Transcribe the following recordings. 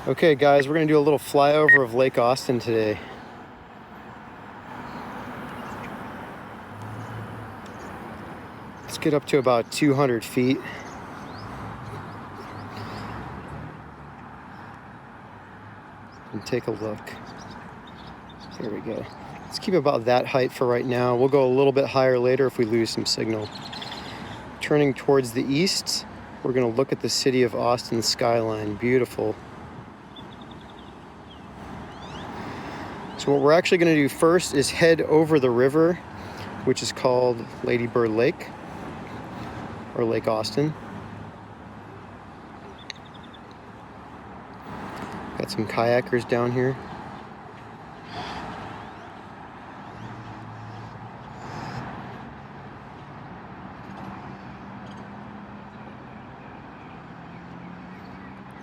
Okay guys, we're gonna do a little flyover of Lake Austin today. Let's get up to about 200 feet. And take a look. There we go. Let's keep about that height for right now. We'll go a little bit higher later if we lose some signal. Turning towards the east, we're gonna look at the city of Austin skyline. Beautiful. So what we're actually going to do first is head over the river, which is called Lady Bird Lake, or Lake Austin. Got some kayakers down here.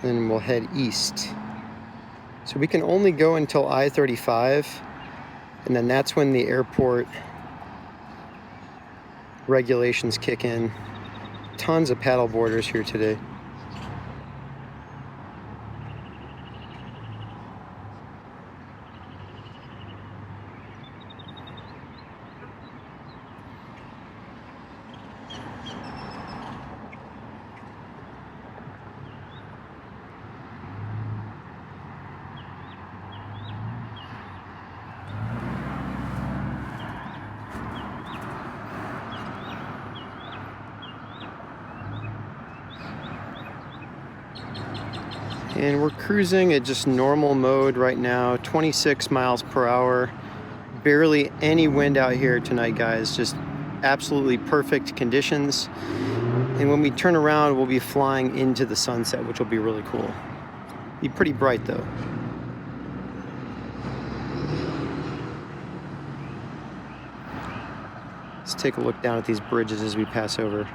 Then we'll head east. So we can only go until I-35, and then that's when the airport regulations kick in. Tons of paddle boarders here today. And we're cruising at just normal mode right now, 26 miles per hour. Barely any wind out here tonight, guys. Just absolutely perfect conditions. And when we turn around, we'll be flying into the sunset, which will be really cool. Be pretty bright though. Let's take a look down at these bridges as we pass over.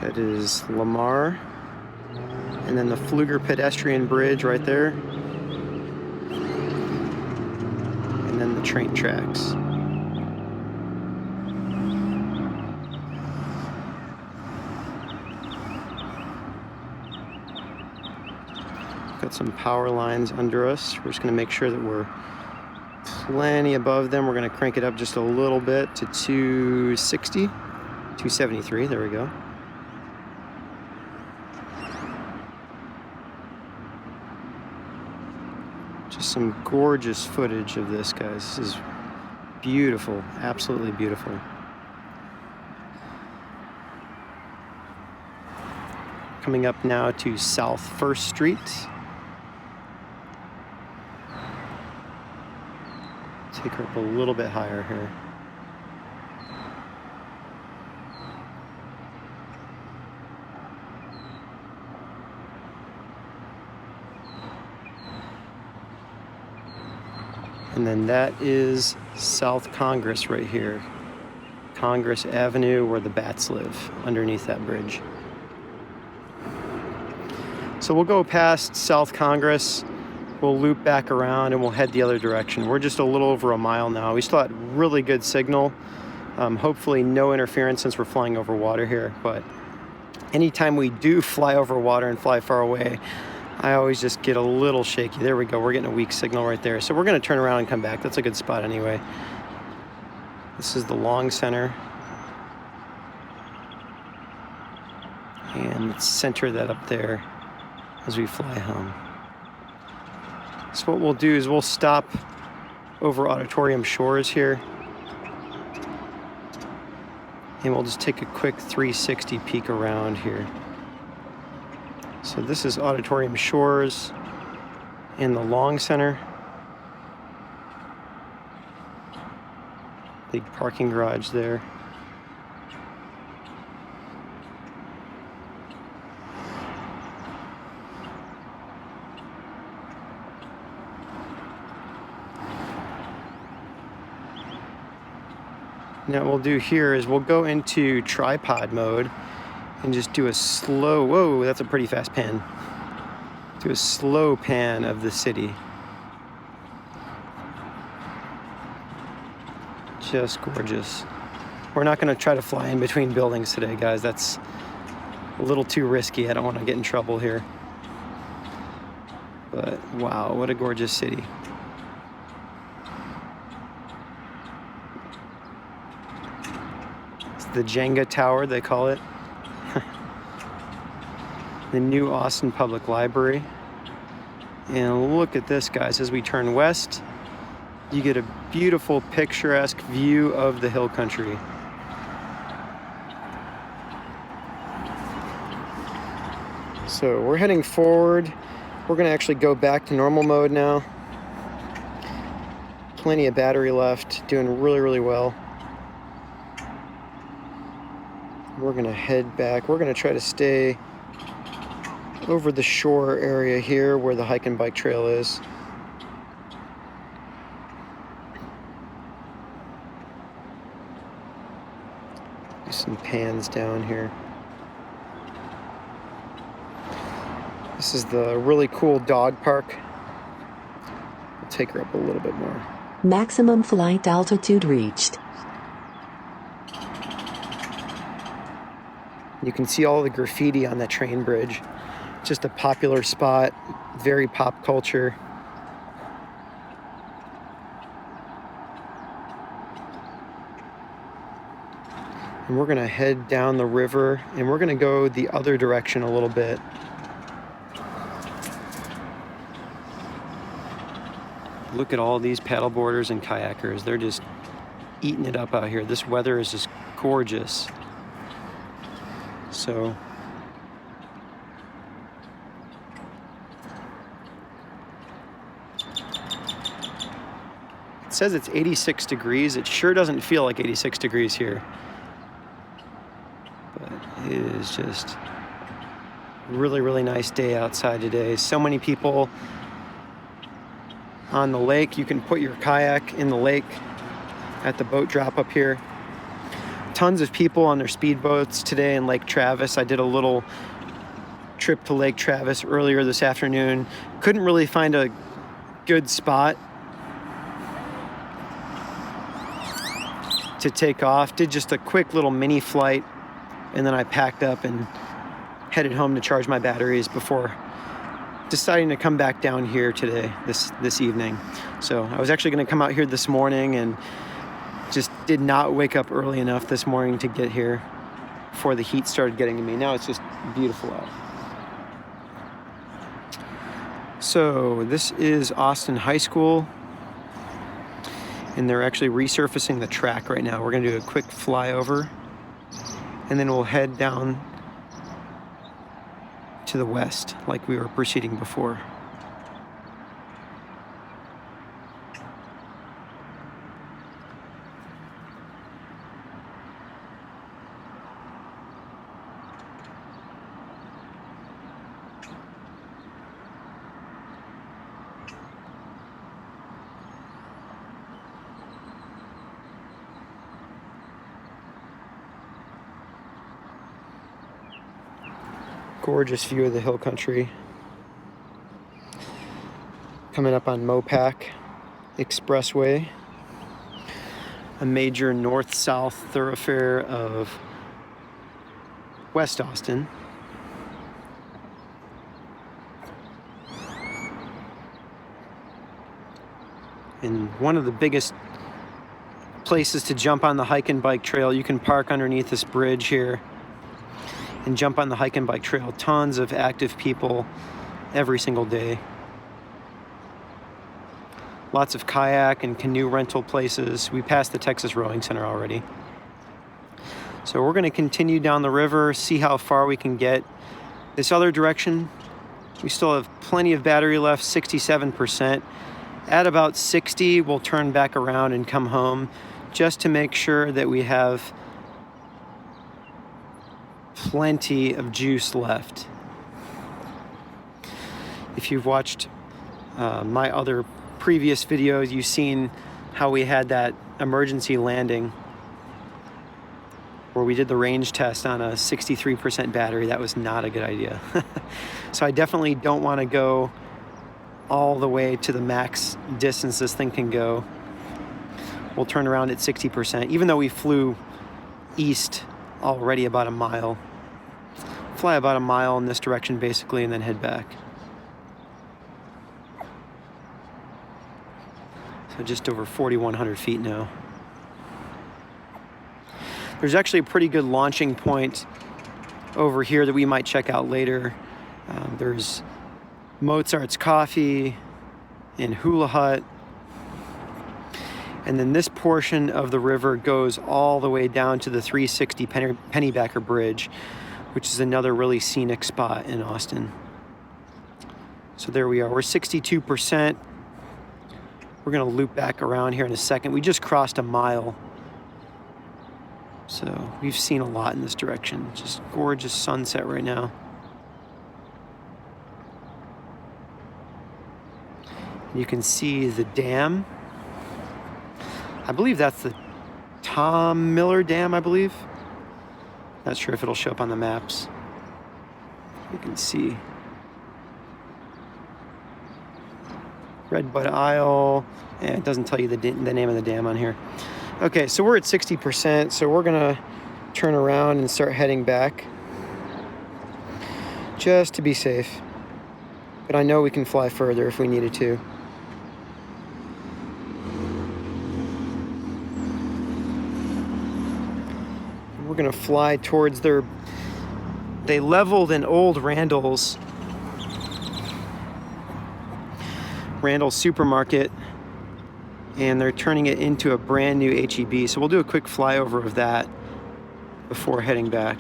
That is Lamar, and then the Pfluger pedestrian bridge right there, and then the train tracks. Got some power lines under us. We're just going to make sure that we're plenty above them. We're going to crank it up just a little bit to 260, 273, there we go. Some gorgeous footage of this, guys. This is beautiful, absolutely beautiful. Coming up now to South 1st Street. Take her up a little bit higher here. And then that is South Congress right here. Congress Avenue, where the bats live, underneath that bridge. So we'll go past South Congress, we'll loop back around, and we'll head the other direction. We're just a little over a mile now. We still had really good signal. Hopefully no interference since we're flying over water here, but anytime we do fly over water and fly far away, I always just get a little shaky. There we go, we're getting a weak signal right there. So we're gonna turn around and come back. That's a good spot anyway. This is the Long Center. And let's center that up there as we fly home. So what we'll do is we'll stop over Auditorium Shores here. And we'll just take a quick 360 peek around here. So this is Auditorium Shores in the Long Center. Big parking garage there. Now what we'll do here is we'll go into tripod mode and just do a slow, whoa, that's a pretty fast pan. Do a slow pan of the city. Just gorgeous. We're not going to try to fly in between buildings today, guys. That's a little too risky. I don't want to get in trouble here. But wow, what a gorgeous city. It's the Jenga Tower, they call it. The new Austin Public Library. And look at this, guys. As we turn west, you get a beautiful, picturesque view of the hill country. So we're heading forward. We're going to actually go back to normal mode now. Plenty of battery left, doing really, really well. We're going to head back. We're going to try to stay over the shore area here where the hike and bike trail is. Do some pans down here. This is the really cool dog park. I'll take her up a little bit more. Maximum flight altitude reached. You can see all the graffiti on that train bridge. Just a popular spot, very pop culture. And we're gonna head down the river and we're gonna go the other direction a little bit. Look at all these paddleboarders and kayakers. They're just eating it up out here. This weather is just gorgeous. So it says it's 86 degrees. It sure doesn't feel like 86 degrees here. But it is just really, really nice day outside today. So many people on the lake. You can put your kayak in the lake at the boat drop up here. Tons of people on their speedboats today in Lake Travis. I did a little trip to Lake Travis earlier this afternoon. Couldn't really find a good spot to take off. Did just a quick little mini flight, and then I packed up and headed home to charge my batteries before deciding to come back down here today, this evening. So I was actually going to come out here this morning and just did not wake up early enough this morning to get here before the heat started getting to me. Now it's just beautiful out. So this is Austin High School, and they're actually resurfacing the track right now. We're going to do a quick flyover, and then we'll head down to the west like we were proceeding before. Gorgeous view of the hill country. Coming up on Mopac Expressway, a major north-south thoroughfare of West Austin. And one of the biggest places to jump on the hike and bike trail. You can park underneath this bridge here and jump on the hike and bike trail. Tons of active people every single day. Lots of kayak and canoe rental places. We passed the Texas Rowing Center already. So we're going to continue down the river, see how far we can get. This other direction, we still have plenty of battery left, 67%. At about 60, we'll turn back around and come home just to make sure that we have plenty of juice left. If you've watched my other previous videos, you've seen how we had that emergency landing where we did the range test on a 63% battery. That was not a good idea. So I definitely don't want to go all the way to the max distance this thing can go. we'll turn around at 60%, even though we flew east already about a mile. Fly about a mile in this direction basically, and then head back. So just over 4,100 feet now. There's actually a pretty good launching point over here that we might check out later. There's Mozart's Coffee and Hula Hut. And then this portion of the river goes all the way down to the 360 Pennybacker Bridge, which is another really scenic spot in Austin. So there we are, we're 62%. We're gonna loop back around here in a second. We just crossed a mile. So we've seen a lot in this direction. Just gorgeous sunset right now. You can see the dam. I believe that's the Tom Miller Dam, I believe. Not sure if it'll show up on the maps. You can see Redbud Isle, and it doesn't tell you the name of the dam on here. Okay, so we're at 60%, so we're gonna turn around and start heading back just to be safe. But I know we can fly further if we needed to. We're gonna fly towards they leveled an old Randall's supermarket, and they're turning it into a brand new HEB. So we'll do a quick flyover of that before heading back.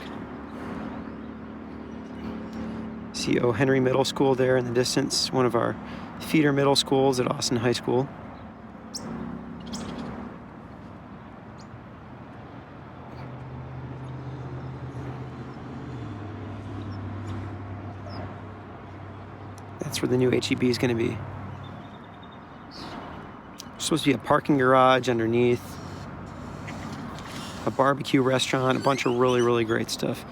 See O. Henry Middle School there in the distance, one of our feeder middle schools at Austin High School. That's where the new HEB is going to be. There's supposed to be a parking garage underneath, a barbecue restaurant, a bunch of really, really great stuff.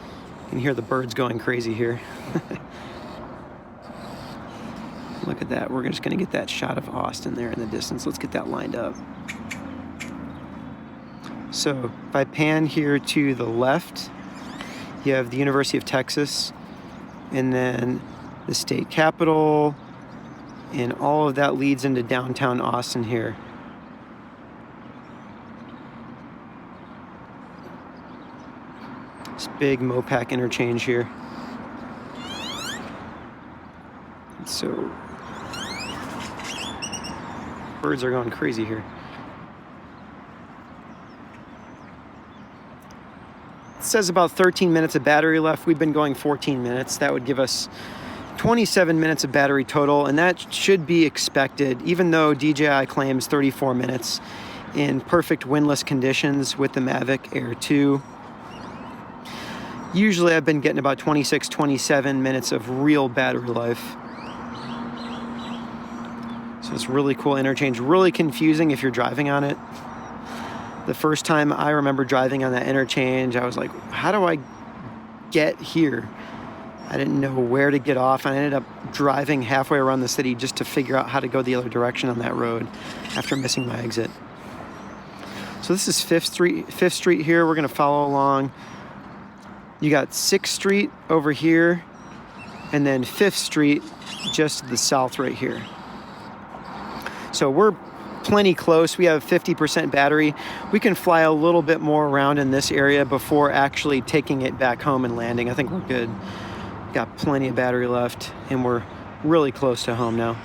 You can hear the birds going crazy here. Look at that. We're just going to get that shot of Austin there in the distance. Let's get that lined up. So if I pan here to the left, you have the University of Texas, and then the state capitol, and all of that leads into downtown Austin here. This big Mopac interchange here. So birds are going crazy here. It says about 13 minutes of battery left. We've been going 14 minutes. That would give us 27 minutes of battery total, and that should be expected, even though DJI claims 34 minutes in perfect windless conditions with the Mavic Air 2. Usually I've been getting about 26, 27 minutes of real battery life. So it's really cool interchange, really confusing if you're driving on it. The first time I remember driving on that interchange, I was like, how do I get here? I didn't know where to get off. I ended up driving halfway around the city just to figure out how to go the other direction on that road after missing my exit. So this is 5th Street here. We're gonna follow along. You got 6th Street over here, and then 5th Street just to the south right here. So we're plenty close. We have 50% battery. We can fly a little bit more around in this area before actually taking it back home and landing. I think we're good. Got plenty of battery left, and we're really close to home now.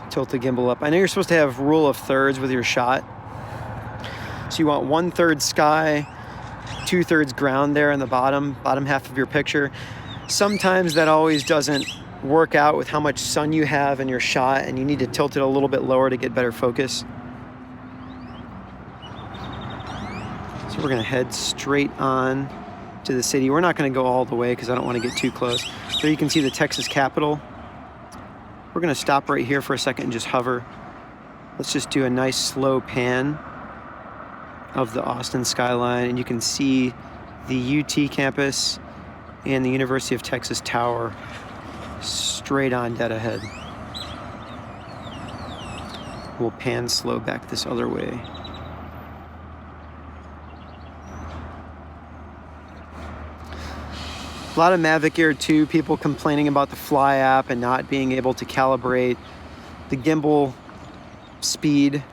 Tilt the gimbal up. I know you're supposed to have rule of thirds with your shot. So you want 1/3 sky, 2/3 ground there in the bottom half of your picture. Sometimes that always doesn't work out with how much sun you have in your shot, and you need to tilt it a little bit lower to get better focus. So we're gonna head straight on to the city. We're not going to go all the way because I don't want to get too close. There you can see the Texas Capitol. We're going to stop right here for a second and just hover. Let's just do a nice slow pan of the Austin skyline, and you can see the UT campus and the University of Texas Tower straight on dead ahead. We'll pan slow back this other way. A lot of Mavic Air 2 people complaining about the Fly app and not being able to calibrate the gimbal speed.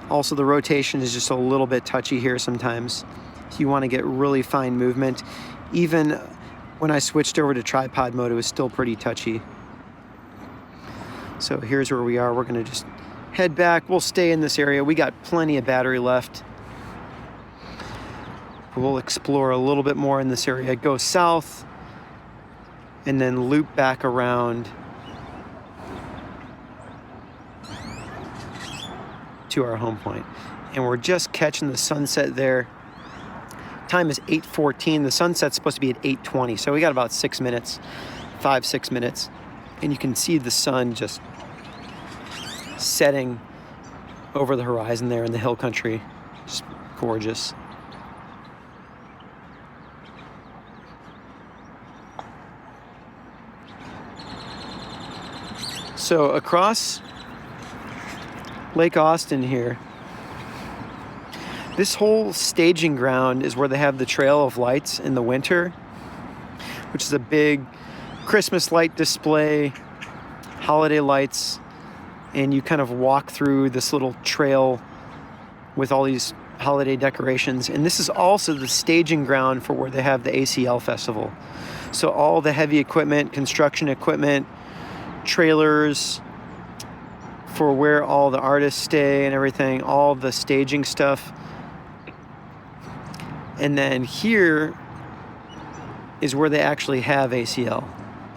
Also, the rotation is just a little bit touchy here sometimes. If you want to get really fine movement, even when I switched over to tripod mode, it was still pretty touchy. So here's where we are. We're going to just head back. We'll stay in this area. We got plenty of battery left. We'll explore a little bit more in this area. Go south and then loop back around to our home point. And we're just catching the sunset there. Time is 8:14. The sunset's supposed to be at 8:20. So we got about 6 minutes, 5-6 minutes. And you can see the sun just setting over the horizon there in the hill country. Just gorgeous. So across Lake Austin here, this whole staging ground is where they have the Trail of Lights in the winter, which is a big Christmas light display, holiday lights, and you kind of walk through this little trail with all these holiday decorations. And this is also the staging ground for where they have the ACL festival. So all the heavy equipment, construction equipment, trailers for where all the artists stay and everything, all the staging stuff. And then here is where they actually have ACL,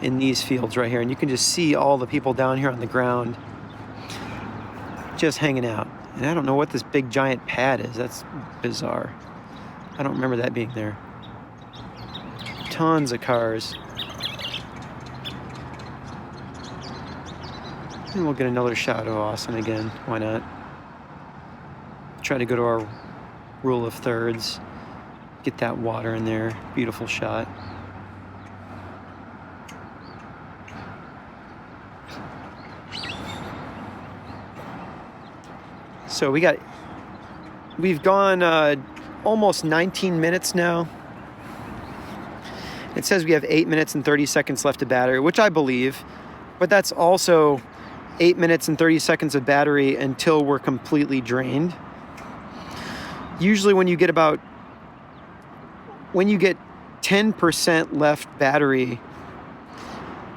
in these fields right here. And you can just see all the people down here on the ground just hanging out. And I don't know what this big giant pad is. That's bizarre. I don't remember that being there. Tons of cars. And we'll get another shot of Austin again. Why not? Try to go to our rule of thirds. Get that water in there. Beautiful shot. So we've gone almost 19 minutes now. It says we have 8 minutes and 30 seconds left of battery, which I believe, but that's also 8 minutes and 30 seconds of battery until we're completely drained. Usually when you get 10% left battery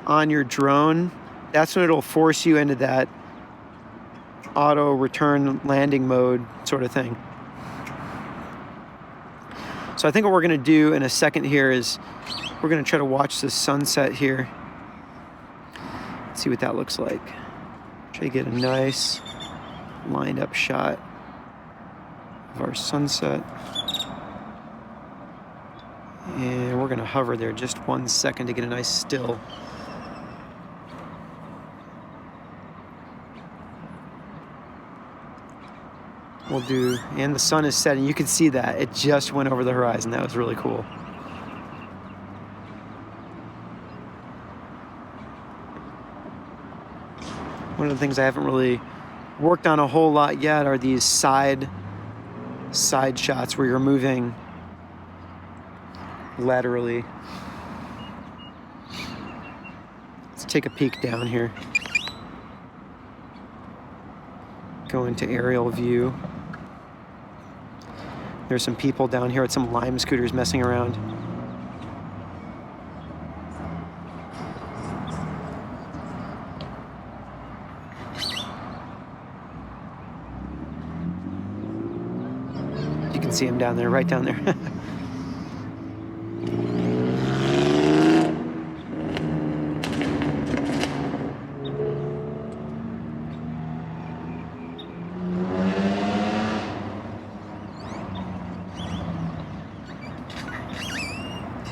on your drone, that's when it'll force you into that auto return landing mode sort of thing. So I think what we're gonna do in a second here is we're gonna try to watch the sunset here. See what that looks like. Try to get a nice lined up shot of our sunset. And we're gonna hover there just 1 second to get a nice still. We'll do, and the sun is setting. You can see that. It just went over the horizon. That was really cool. One of the things I haven't really worked on a whole lot yet are these side shots where you're moving laterally. Let's take a peek down here. Go into aerial view. There's some people down here with some Lime scooters messing around. You can see them down there, right down there.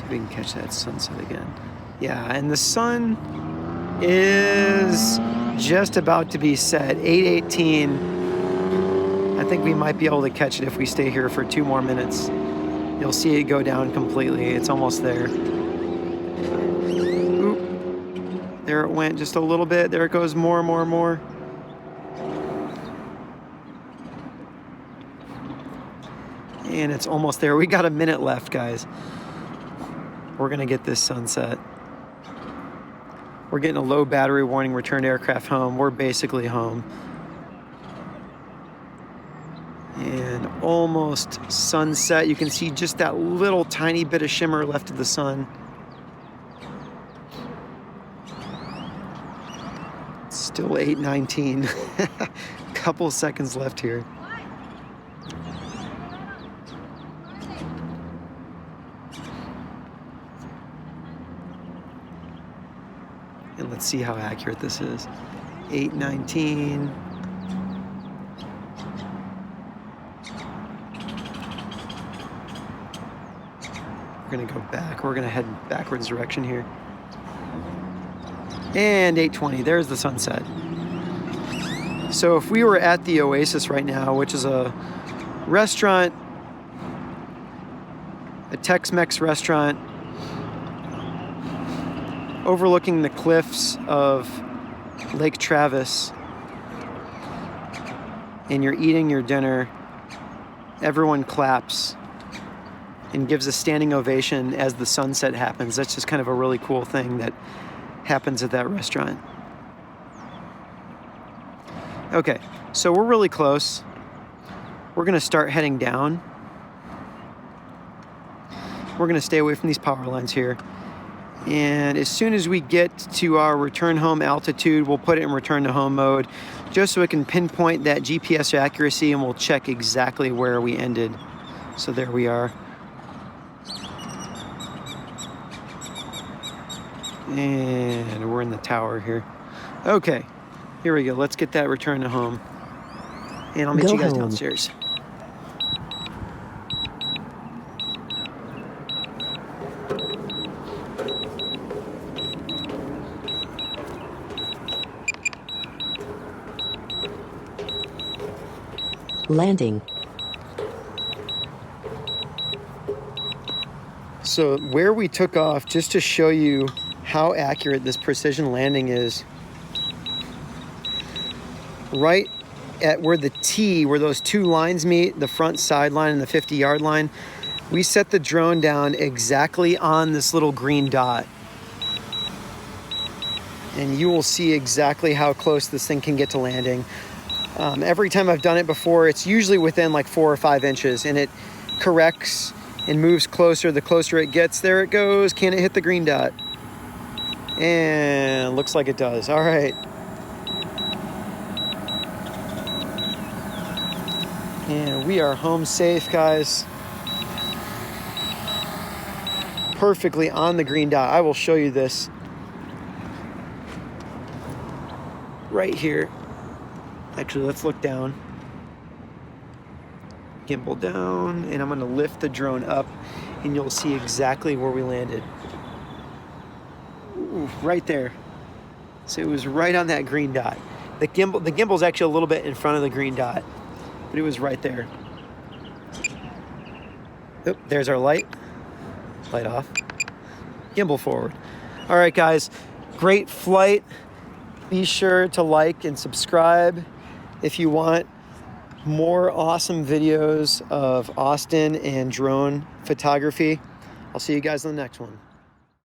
if we can catch that sunset again. Yeah, and the sun is just about to be set, 8:18. I think we might be able to catch it if we stay here for 2 more minutes. You'll see it go down completely. It's almost there. Oop. There it went just a little bit. There it goes more. And it's almost there. We got a minute left, guys. We're gonna get this sunset. We're getting a low battery warning, return to aircraft home. We're basically home. And almost sunset. You can see just that little tiny bit of shimmer left of the sun. It's still 8:19. Couple seconds left here. And let's see how accurate this is. 8:19. We're gonna go back. We're gonna head backwards direction here. And 8:20, there's the sunset. So if we were at the Oasis right now, which is a restaurant, a Tex-Mex restaurant, overlooking the cliffs of Lake Travis, and you're eating your dinner, everyone claps and gives a standing ovation as the sunset happens. That's just kind of a really cool thing that happens at that restaurant. Okay, so we're really close. We're gonna start heading down. We're gonna stay away from these power lines here. And as soon as we get to our return home altitude, we'll put it in return to home mode just so it can pinpoint that GPS accuracy, and we'll check exactly where we ended. So there we are. And we're in the tower here. Okay, here we go. Let's get that return to home. And I'll meet you guys downstairs. Landing. So where we took off, just to show you how accurate this precision landing is, right at where the T, where those two lines meet, the front sideline and the 50-yard line, we set the drone down exactly on this little green dot. And you will see exactly how close this thing can get to landing. Every time I've done it before, it's usually within like 4 or 5 inches, and it corrects and moves closer the closer it gets. There it goes. Can it hit the green dot? And looks like it does. All right. And we are home safe, guys. Perfectly on the green dot. I will show you this right here. Actually, let's look down. Gimbal down, and I'm gonna lift the drone up, and you'll see exactly where we landed. Ooh, right there. So it was right on that green dot. The gimbal's actually a little bit in front of the green dot, but it was right there. Oop, there's our light. Light off. Gimbal forward. All right, guys, great flight. Be sure to like and subscribe if you want more awesome videos of Austin and drone photography. I'll see you guys in the next one.